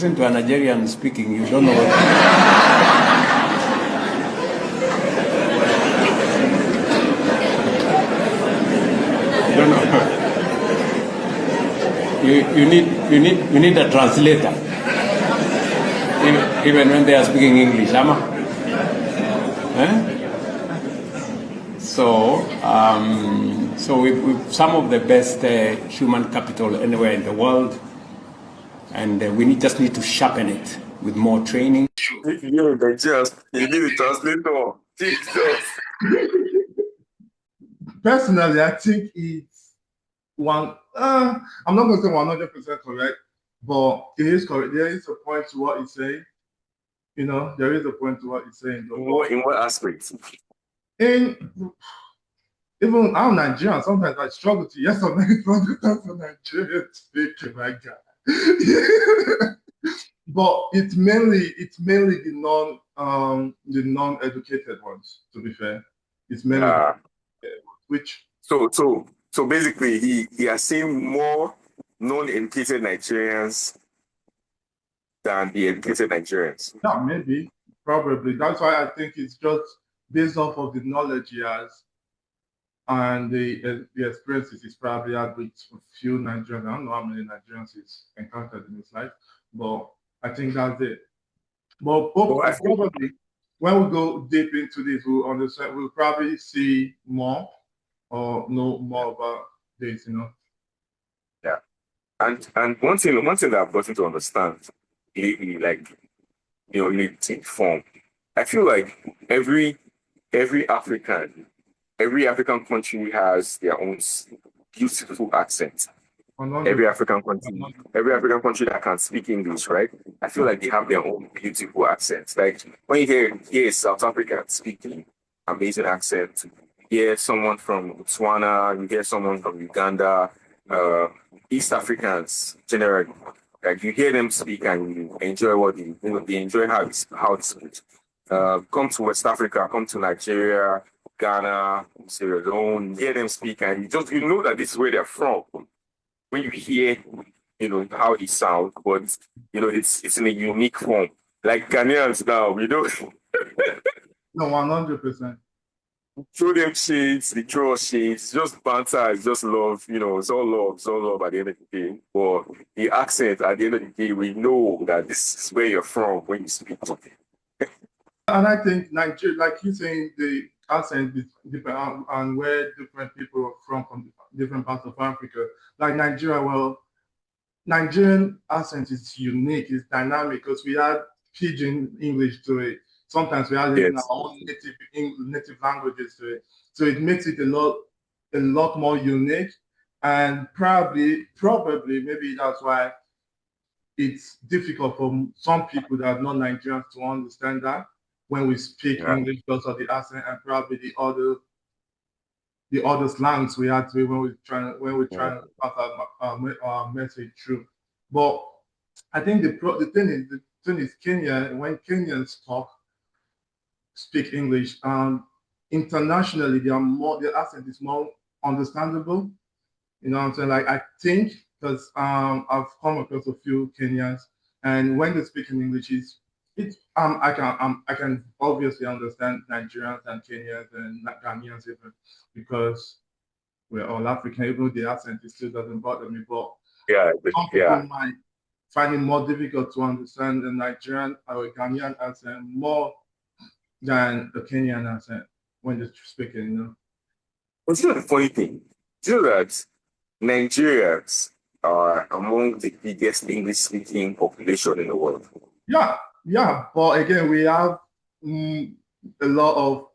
Listen to a Nigerian speaking, you don't know what. You don't know. You need a translator. Even when they are speaking English, Ama. So we've some of the best human capital anywhere in the world, and we just need to sharpen it with more training. You need a translator. Jesus. Personally, I think it's one. I'm not going to say 100% correct, but it is correct. There is a point to what he's saying. You know, there is a point to what he's saying. In what aspect? Even I'm Nigerian. Sometimes I struggle to yes or no for Nigerian speaking, my God. But it's mainly the non-educated ones. To be fair, it's mainly which. So basically, he has seen more non-educated Nigerians than the educated Nigerians. Yeah, maybe, probably. That's why I think it's just based off of the knowledge he has and the experiences he's probably had with a few Nigerians. I don't know how many Nigerians he's encountered in his life, but I think that's it. But probably when we go deep into this, we'll understand. We'll probably see more or know more about this. You know. Yeah, and one thing that I've gotten to understand lately, like in a team form, I feel like every African country has their own beautiful accent. Every African country that can speak English, right? I feel like they have their own beautiful accents. Like when you hear South African speaking amazing accent, you hear someone from Botswana, you hear someone from Uganda, East Africans generally. Like you hear them speak and you enjoy what they enjoy how it's speak. Come to West Africa, come to Nigeria, Ghana, Sierra Leone, hear them speak, and you know that this is where they're from. When you hear, how they sound, but it's in a unique form. Like Ghanaians now, No, 100%. Throw them shades, they throw us shades, just banter, it's just love, it's all love at the end of the day. But the accent at the end of the day, we know that this is where you're from when you speak. And I think Nigeria, like you saying, the accent is different and where different people are from different parts of Africa. Like Nigeria, well, Nigerian accent is unique, it's dynamic because we add pidgin English to it. Sometimes we add even our own native languages to it. So it makes it a lot more unique. And probably maybe that's why it's difficult for some people that are not Nigerians to understand that when we speak English because of the accent and probably the other slangs we had to when we're trying to pass our message through. But I think the thing is Kenya, when Kenyans speak English, internationally their accent is more understandable. You know what I'm saying? Like I think because I've come across a few Kenyans, and when they speak in English, I can obviously understand Nigerians and Kenyans and Ghanaians even because we're all African. Even though the accent still doesn't bother me, but some people might find it more difficult to understand the Nigerian or Ghanaian accent more than the Kenyan accent when they're speaking. But you know the funny thing, that Nigerians are among the biggest English-speaking population in the world. Yeah. But again, we have a lot of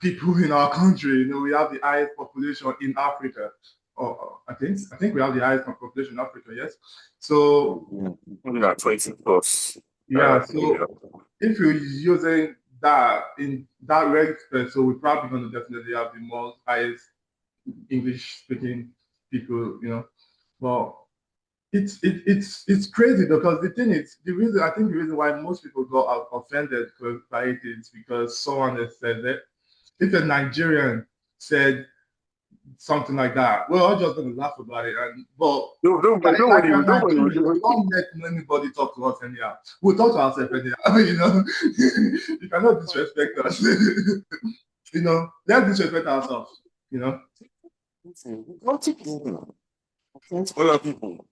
people in our country. We have the highest population in Africa. I think we have the highest population in Africa. Yes. So 20 plus. Yeah. So if you're using that in that respect, so we're probably going to definitely have the most highest English-speaking people. But it's crazy because the thing is the reason why most people got offended by it is because someone has said that if a Nigerian said something like that. Well, I'm just gonna laugh about it. But like nobody, we're nobody, Nigerians, we nobody. don't let anybody talk to us anyhow. We'll talk to ourselves anyhow. You know, you cannot disrespect us. You know, let's disrespect ourselves. You know, All of people.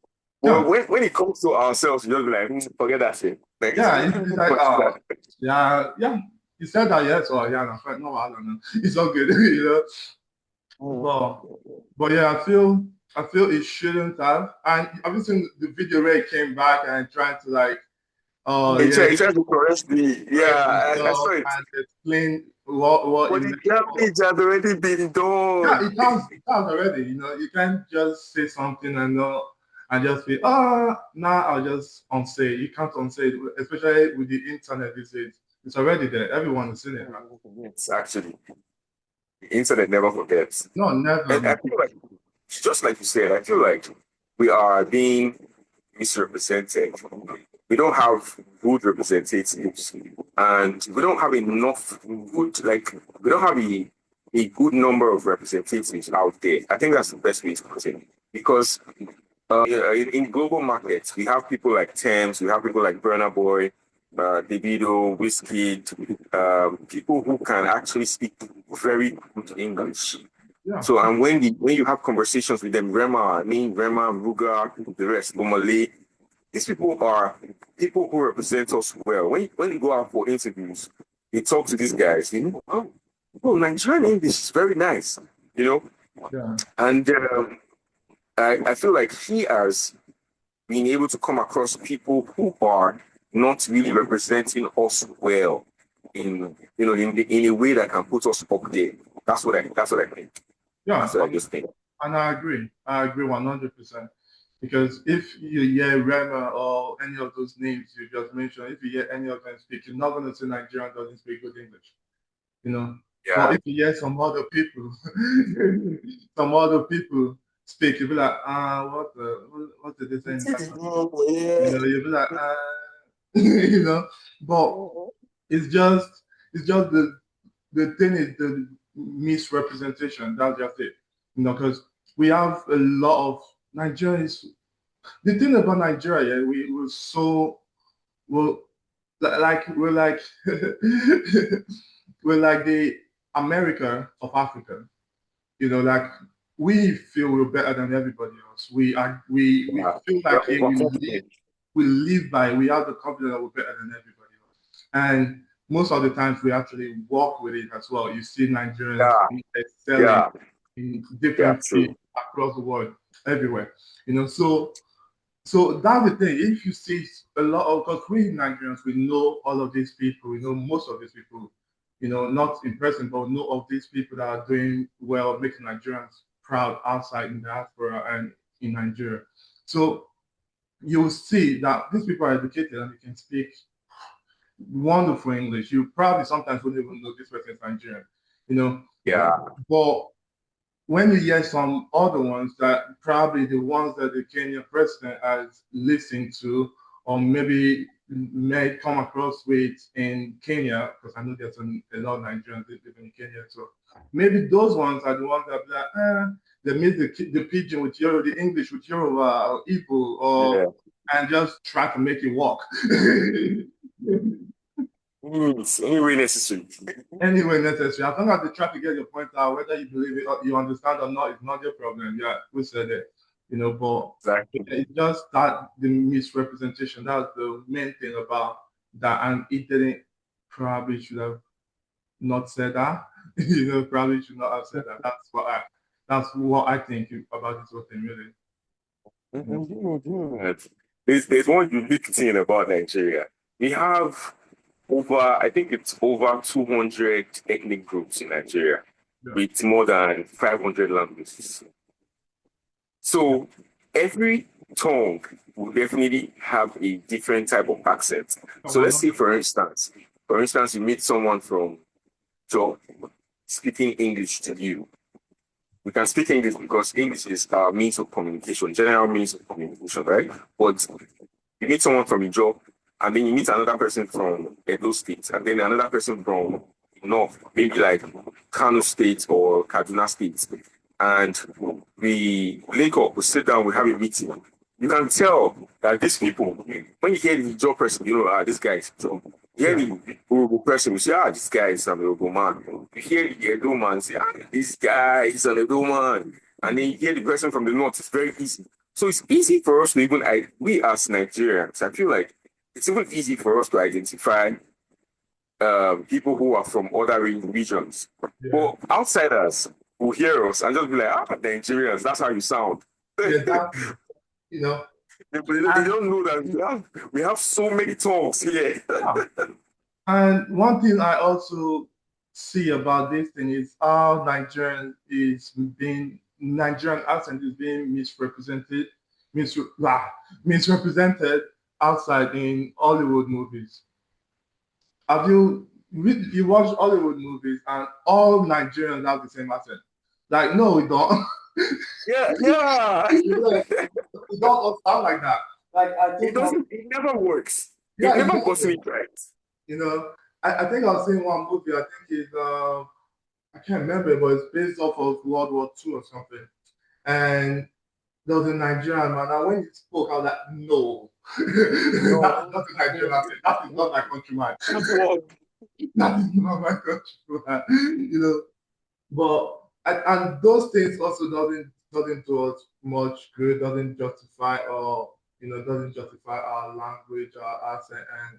Well, yeah, when it comes to ourselves, you just be like, forget that shit. Like, yeah. It's like, yeah, yeah. You said that, yes, or yeah, no, no, I don't know. It's all good, you know. But yeah, I feel it shouldn't have. And have you seen the video where it came back and trying to like, oh yeah, he tried to correct me. correct Yeah, I himself saw it. and explain what it But the meant. damage had already been Yeah, done. it has already. You know, you can't just say something and not and just be, now I'll just unsay it. You can't unsay it, especially with the internet these days. It's already there. Everyone has seen it. Right? It's actually, the internet never forgets. No, never, And I man. feel like, just like you said, I feel like we are being misrepresented. We don't have good representatives, and we don't have enough good, like, we don't have a good number of representatives out there. I think that's the best way to put it. Because in global markets, we have people like Thames, we have people like Burna Boy, Davido, Whiskey, people who can actually speak very good English. Yeah, So, and when you have conversations with them, Rema, Ruga, the rest, Omale, these people are people who represent us well. When you go out for interviews, you talk to these guys, Nigerian English is very nice, you know, yeah, and I feel like he has been able to come across people who are not really representing us well in a way that can put us up there. That's what I think. yeah. That's what I just think. And I agree. I agree 100%. Because if you hear Rema or any of those names you just mentioned, if you hear any of them speak, you're not going to say Nigerian doesn't speak good English, you know. But Yeah. if you hear some other people speak, you'll be like, what did they say in that? You know, you'll be like, you know. But it's just, the thing is the misrepresentation. That's just it, you know, because we have a lot of Nigerians. The thing about Nigeria, yeah, we're so well, we're like we're like the America of Africa. You know, like we feel we're better than everybody else. We Yeah. feel like hey, We're confident. we live by. We have the confidence that we're better than everybody else. And most of the times we actually walk with it as well. You see Nigerians Yeah. excelling Yeah. in Yeah. different fields True. across the world, everywhere. You know, so that's the thing. If you see a lot of, because we Nigerians, we know all of these people, we know most of these people, you know, not in person, but know of these people that are doing well, making Nigerians proud outside in diaspora and in Nigeria. So you'll see that these people are educated and they can speak wonderful English. You probably sometimes wouldn't even know this person is Nigerian, you know. Yeah. But when you hear some other ones that probably the ones that the Kenyan president has listened to, or maybe may come across with in Kenya, because I know there's a lot of Nigerians that live in Kenya, so maybe those ones are the ones that be like, they mix the pidgin with Yoruba, the English with Yoruba or Igbo, or Yeah. and just try to make it work. Anyway necessary. Anyway, necessary. As long as they try to get your point out, whether you believe it or you understand or not, it's not your problem. Yeah, we said it. You know, but Exactly. it's just that the misrepresentation. That's the main thing about that. And it didn't probably should have not said that. You know, probably should not have said that. That's what I think about this whole thing, really. There's one unique thing about Nigeria. We have I think it's over 200 ethnic groups in Nigeria Yeah. with more than 500 languages. So every tongue will definitely have a different type of accent. So let's say, for instance, you meet someone from Joe speaking English to you. We can speak English because English is our means of communication, general means of communication, right? But you meet someone from Ijo, and then you meet another person from Edo State, and then another person from North, maybe like Kano State or Kaduna State. and we link up, we sit down, we have a meeting. You can tell that these people, when you hear the job person, you know, this guy is so. You hear the Urugu person, you say, this guy is an Urugu man. You hear the Edo man, say, this guy is an Edo man. And then you hear the person from the north, it's very easy. So it's easy for us to even, we as Nigerians, I feel like it's even easy for us to identify people who are from other regions. Yeah. But outsiders will hear us and just be like, Nigerians, that's how you sound. Exactly. You know, they don't know that we have so many tongues here. And one thing I also see about this thing is how Nigerian accent is being misrepresented outside in Hollywood movies. Have you watch Hollywood movies and all Nigerians have the same accent? Like, no, we don't. Yeah. We don't sound like that. Like, I think it never works. Yeah, it never goes it right. You know, I think I was seeing one movie, I think it's I can't remember, but it's based off of World War II or something. And there was a Nigerian man, and when he spoke, I was like, no. That's not a Nigerian accent. That is not my countryman. That is not my countryman. You know. But and those things also doesn't do us much good, doesn't justify our language, our accent, and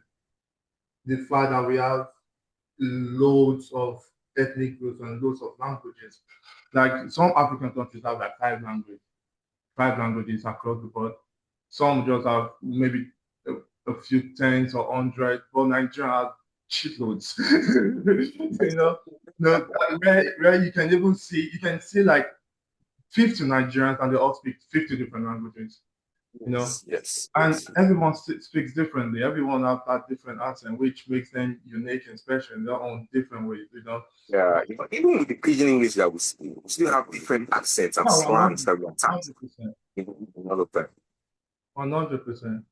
the fact that we have loads of ethnic groups and loads of languages. Like some African countries have like five languages across the board. Some just have maybe a few tens or hundred, but Nigeria has shitloads. Where you can see like 50 Nigerians and they all speak 50 different languages. Yes. And everyone speaks differently. Everyone has that different accent, which makes them unique and special in their own different ways. Yeah, even with the pidgin English that we speak, we still have different accents and slangs that we attack in all of that. 100%.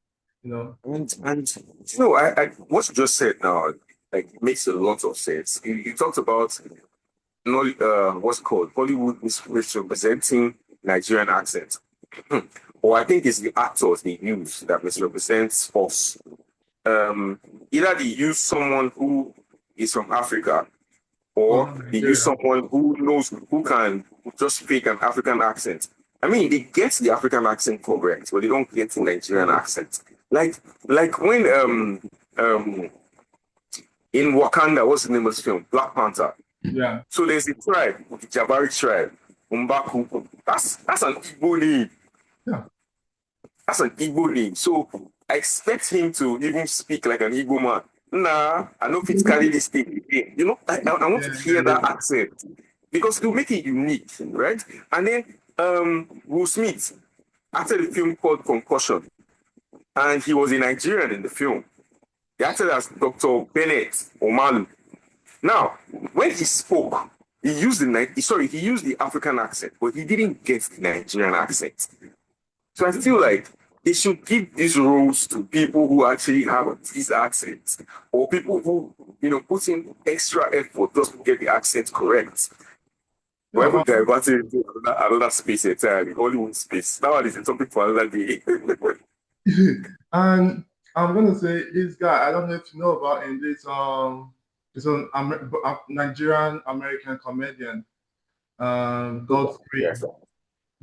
And I what you just said now, like, makes a lot of sense. You talked about what's called Hollywood misrepresenting Nigerian accent. Or I think it's the actors they use that misrepresents us. Either they use someone who is from Africa, or they use someone who can just speak an African accent. I mean, they get the African accent correct, but they don't get the Nigerian accent. Like when in Wakanda, what's the name of this film? Black Panther. Yeah. So there's a tribe, the Jabari tribe, Umbaku. That's an Igbo name. Yeah. That's an Igbo name. So I expect him to even speak like an Igbo man. Nah, I know if it's carry this thing again. I want to hear that accent because it will make it unique, right? And then Will Smith acted a film called Concussion, and he was a Nigerian in the film. He acted as Dr. Bennett Omalu. Now, when he spoke, he used the African accent, but he didn't get the Nigerian accent. So I feel like they should give these roles to people who actually have these accents, or people who, put in extra effort just to get the accent correct. Why would I want to do another space entirely, Hollywood space? That one is a topic for another day. And I'm gonna say this guy, I don't know if you know about him. It's an Nigerian American comedian, Godfrey.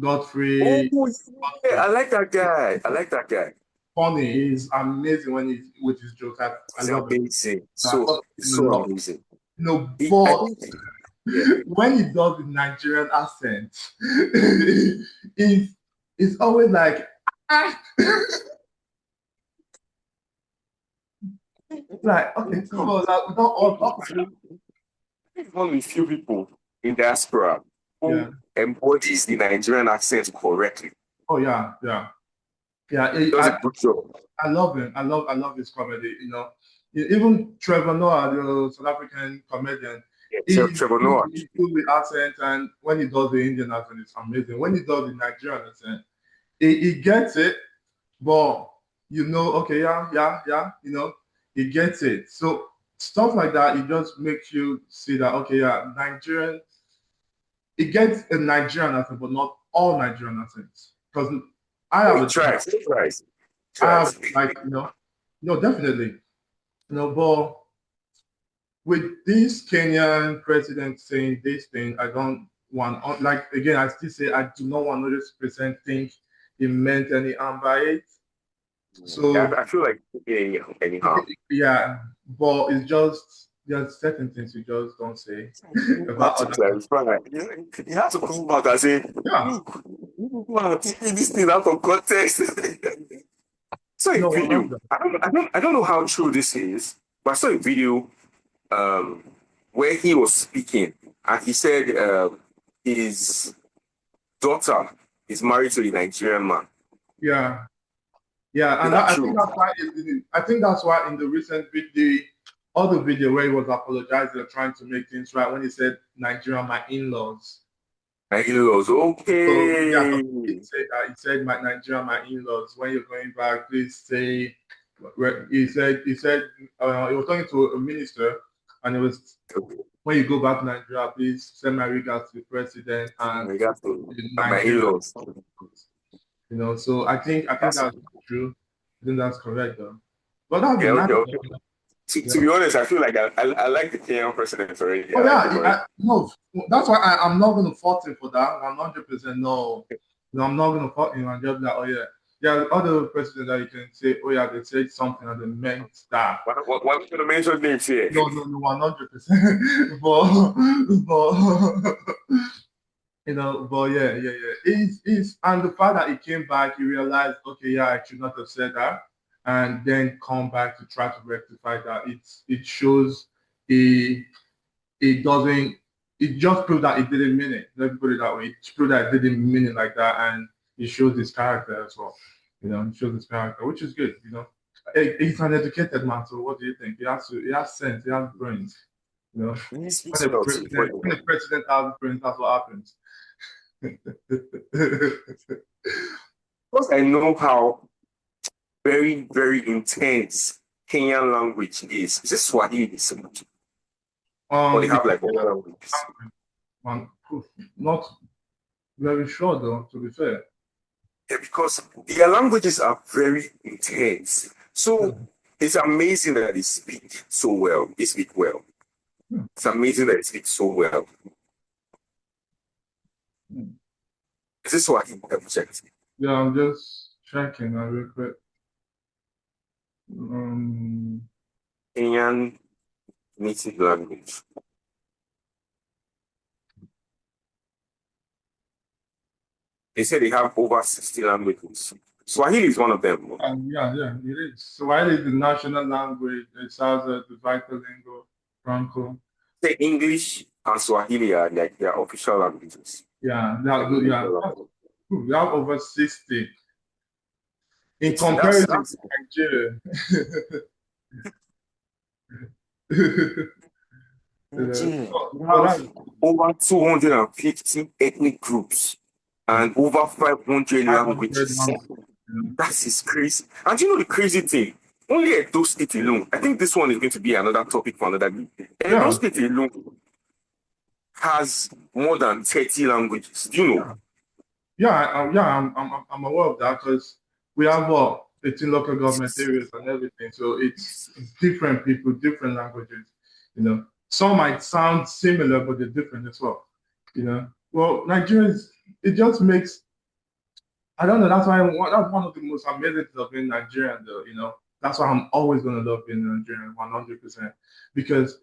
Godfrey. Oh, yeah, I like that guy. Funny, he's amazing when he's with his jokes. I love amazing. It. So amazing. But when he does the Nigerian accent, it's always like like, okay, cool. Like, we don't all only few people in diaspora who embodies the Nigerian accent correctly. Oh yeah. I love him. I love his comedy. Even Trevor Noah, the South African comedian. Trevor Noah. He's good with accent, and when he does the Indian accent, it's amazing. When he does the Nigerian accent, he gets it, but okay, he gets it. So stuff like that, it just makes you see that, okay, Nigerian, it gets a Nigerian accent, but not all Nigerian accents. Because I have like, no, definitely. But with this Kenyan president saying this thing, I don't want, like, again, I still say I do not 100% think he meant any harm by it. So yeah, I feel like anyhow. yeah, but it's just there's certain things you just don't say about other Clarify. You have to come back and say, yeah. look, you are taking this thing out of context. So a video. I don't know how true this is, but I saw a video where he was speaking and he said his daughter is married to a Nigerian man. Yeah. Yeah, and I think that's why in the recent video, other video where he was apologizing and trying to make things right when he said Nigeria, my in-laws. And he was okay. So yeah, he said my Nigeria, my in-laws. When you're going back, please say. He said he was talking to a minister, and it was when you go back to Nigeria, please send my regards to the president and my in-laws. So I think that's true. I think that's correct though. But that's okay. To be honest, I feel like I like the Kenyan president already. Oh, no, that's why I'm not going to fault him for that. 100% no. No, I'm not going to fault him. I'm just like, oh yeah. Yeah, other presidents that you can say, oh yeah, they said something and they meant that. Why are you going to mention names here? No, 100%. but but yeah. He's and the fact that he came back, he realized, okay, yeah, I should not have said that, and then come back to try to rectify that. It shows it doesn't. It just proves that it didn't mean it. Let me put it that way. It proves that it didn't mean it like that, and it shows his character as well. It shows his character, which is good. He's an educated man. So what do you think? He has sense. He has brains. When the president has brains, that's what happens. Because I know how very, very intense Kenyan language is. Is this Swahili? Or they have like other languages? Not very sure though, to be fair. Yeah, because their languages are very intense. So it's amazing that they speak so well. They speak well. It's amazing that they speak so well. Is this what I can check? Yeah, I'm just checking real quick. Kenyan native language. They say they have over 60 languages. Swahili is one of them. Yeah, it is. Swahili is the national language. It has the vital lingua franco. The English and Swahili are like their official languages. Yeah, that's good. Yeah, we have over 60 in comparison to Nigeria. Over 250 ethnic groups and over 500 languages. That is crazy. And you know the crazy thing? Only Edo State alone. I think this one is going to be another topic for another day. Edo State alone has more than 30 languages. Do you know? I'm aware of that because we have 18 local government areas and everything. So it's different people, different languages. Some might sound similar, but they're different as well. Well, Nigerians, it just makes, I don't know, that's one of the most amazing things of being Nigerian, though. That's why I'm always going to love being Nigerian 100%, because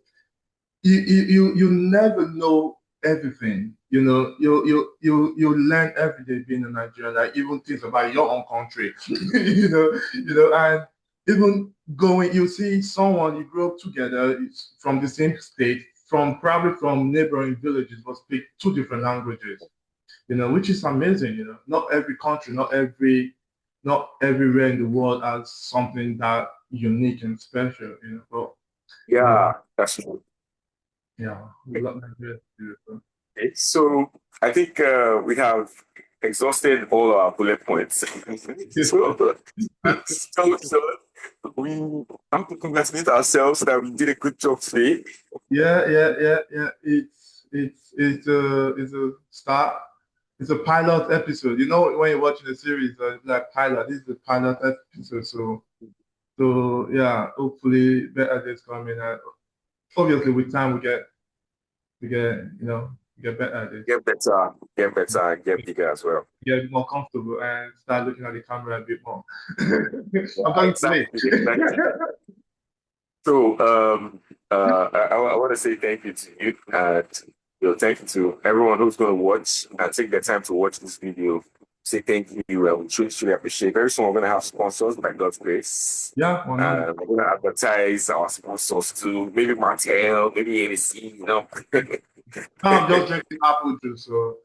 you never know everything. You learn every day being a Nigerian, like even things about your own country. And even you see someone you grew up together from the same state, probably from neighboring villages, but speak two different languages. Which is amazing. Not every country, not everywhere in the world has something that unique and special. But that's true. Yeah, we got Nigeria. Okay, so I think we have exhausted all our bullet points. so we have to congratulate ourselves that we did a good job today. Yeah. it's a start. It's a pilot episode. You know, when you're watching a series, it's like pilot. This is the pilot episode. So yeah, hopefully better days coming. Obviously, with time we get better at it. Get better, and get bigger as well. Get more comfortable and start looking at the camera a bit more. I'm Yeah, talking to me. exactly. So I want to say thank you to you, and thank you to everyone who's going to watch and take the time to watch this video. Say thank you. We truly appreciate it. Very soon we're going to have sponsors by God's grace. Yeah, We're going to advertise our sponsors too. Maybe Martell, maybe ABC, No, I'm just drinking apple juice. So